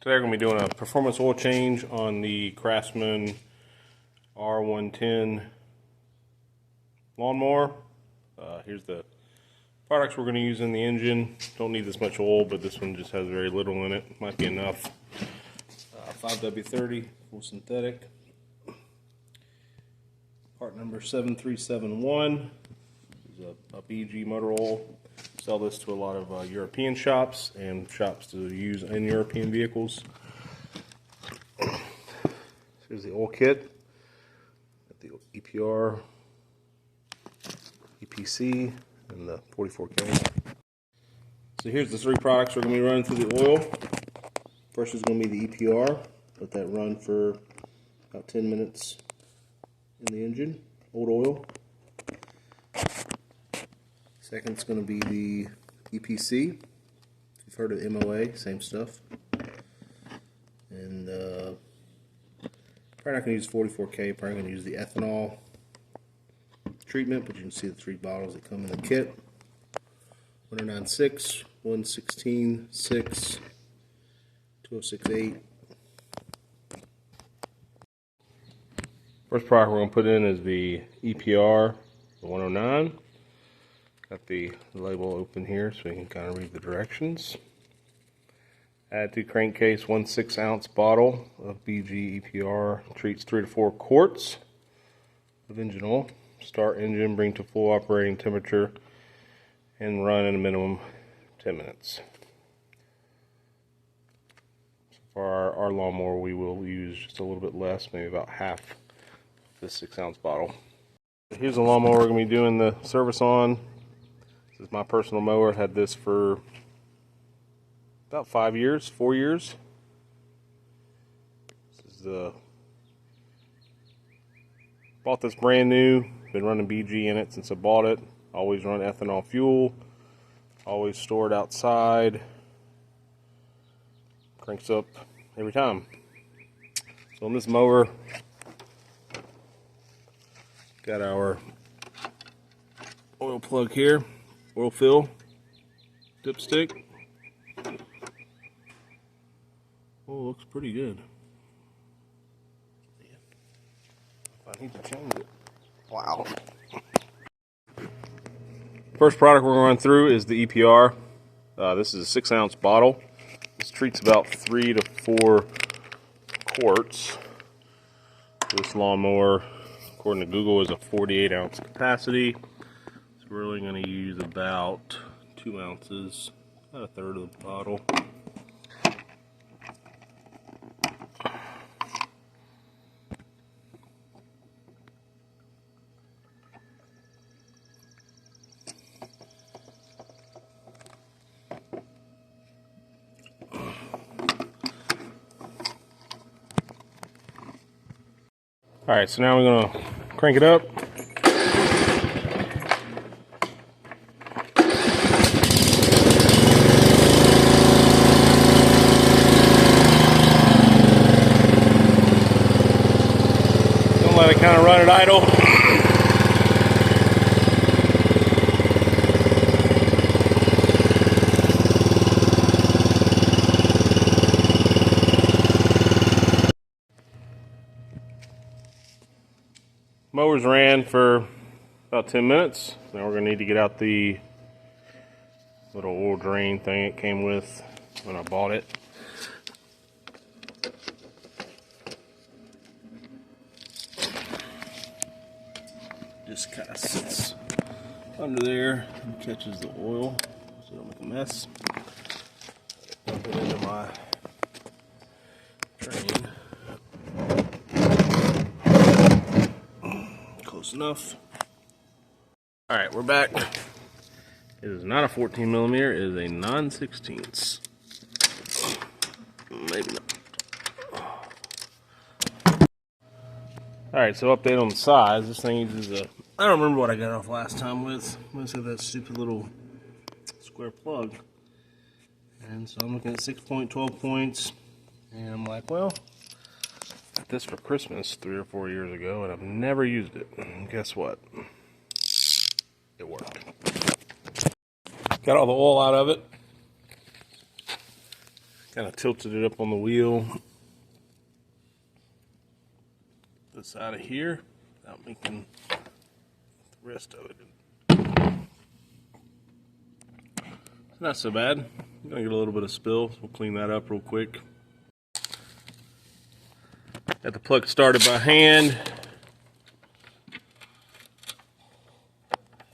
Today we're going to be doing a performance oil change on the Craftsman R110 lawnmower. Here's the products we're going to use in the engine. Don't need this much oil, but this one just has very little in it. Might be enough. 5W30 full synthetic. Part number 7371. This is a BG motor oil. Sell this to a lot of European shops and shops to use in European vehicles. Here's the oil kit. Got the EPR, EPC, and the 44K. So here's the three products we're going to be running through the oil. First is going to be the EPR. Let that run for about 10 minutes in the engine. Old oil. Second is going to be the EPC. If you've heard of MOA, same stuff. And probably not going to use 44K, probably going to use the ethanol treatment, but you can see the three bottles that come in the kit. 109.6, 116.6, 206.8. First product we're going to put in is the EPR, the 109. Got the label open here so you can kind of read the directions. Add to crankcase 1 6-ounce bottle of BG EPR. Treats 3 to 4 quarts of engine oil. Start engine, bring to full operating temperature, and run in a minimum 10 minutes. So for our lawnmower, we will use just a little bit less, maybe about half this 6-ounce bottle. Here's the lawnmower we're going to be doing the service on. This is my personal mower. Had this for about 4 years. This is bought this brand new. Been running BG in it since I bought it. Always run ethanol fuel. Always stored outside. Cranks up every time. So on this mower, got our oil plug here, oil fill, dipstick. Oh, looks pretty good. I need to change it. Wow. First product we're going through is the EPR. This is a 6-ounce bottle. This treats about 3 to 4 quarts. This lawnmower, according to Google, is a 48-ounce capacity. So we're really going to use about 2 ounces, about a third of the bottle. Alright, so now we're going to crank it up. Don't let it kind of run at idle. Mowers ran for about 10 minutes. Now we're going to need to get out the little oil drain thing it came with when I bought it. Just kind of sits under there and catches the oil so I don't make a mess. Dump it into my drain. Close enough. Alright, we're back. It is not a 14 millimeter, it is a 9/16. Maybe not. Alright, so update on the size. This thing uses a, I don't remember what I got off last time with. Let's have that stupid little square plug. And so I'm looking at 6.12 points. And I'm like, well, this for Christmas 3 or 4 years ago, and I've never used it. And guess what? It worked. Got all the oil out of it. Kind of tilted it up on the wheel. This out of here, without making the rest of it. It's not so bad. I'm gonna get a little bit of spill, so we'll clean that up real quick. Got the plug started by hand.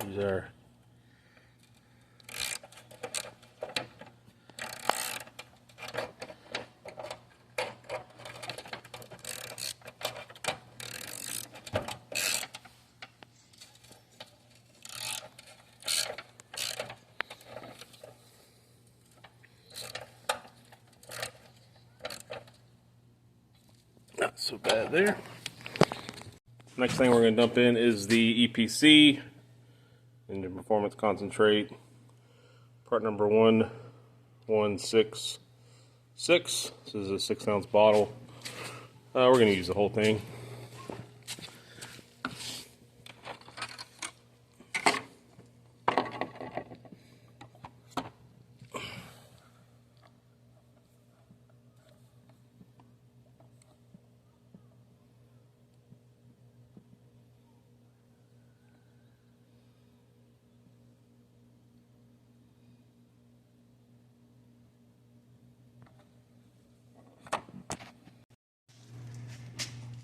These are not so bad there. Next thing we're going to dump in is the EPC, Engine Performance Concentrate, part number 1166. This is a 6-ounce bottle. We're going to use the whole thing.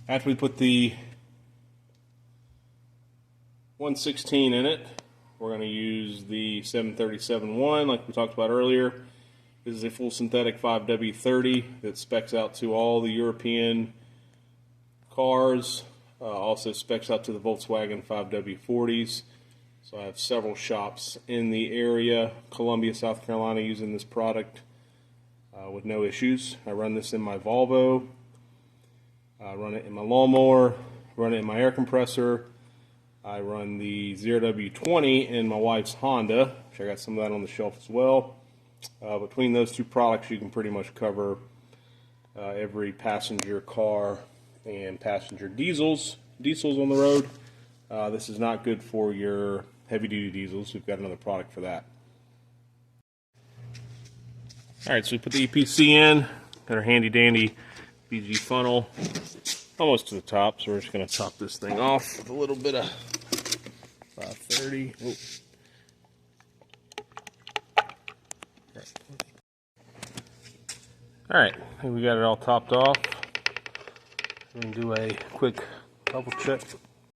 After we put the 116 in it, we're going to use the 737-1 like we talked about earlier. This is a full synthetic 5W30 that specs out to all the European cars, also specs out to the Volkswagen 5W40s. So I have several shops in the area, Columbia, South Carolina, using this product with no issues. I run this in my Volvo. I run it in my lawnmower, run it in my air compressor. I run the 0W20 in my wife's Honda, which I got some of that on the shelf as well. Between those two products, you can pretty much cover every passenger car and passenger diesels on the road. This is not good for your heavy-duty diesels. We've got another product for that. All right, so we put the EPC in, got our handy-dandy BG funnel almost to the top, so we're just going to top this thing off with a little bit of 530. All right, we got it all topped off. We can do a quick double check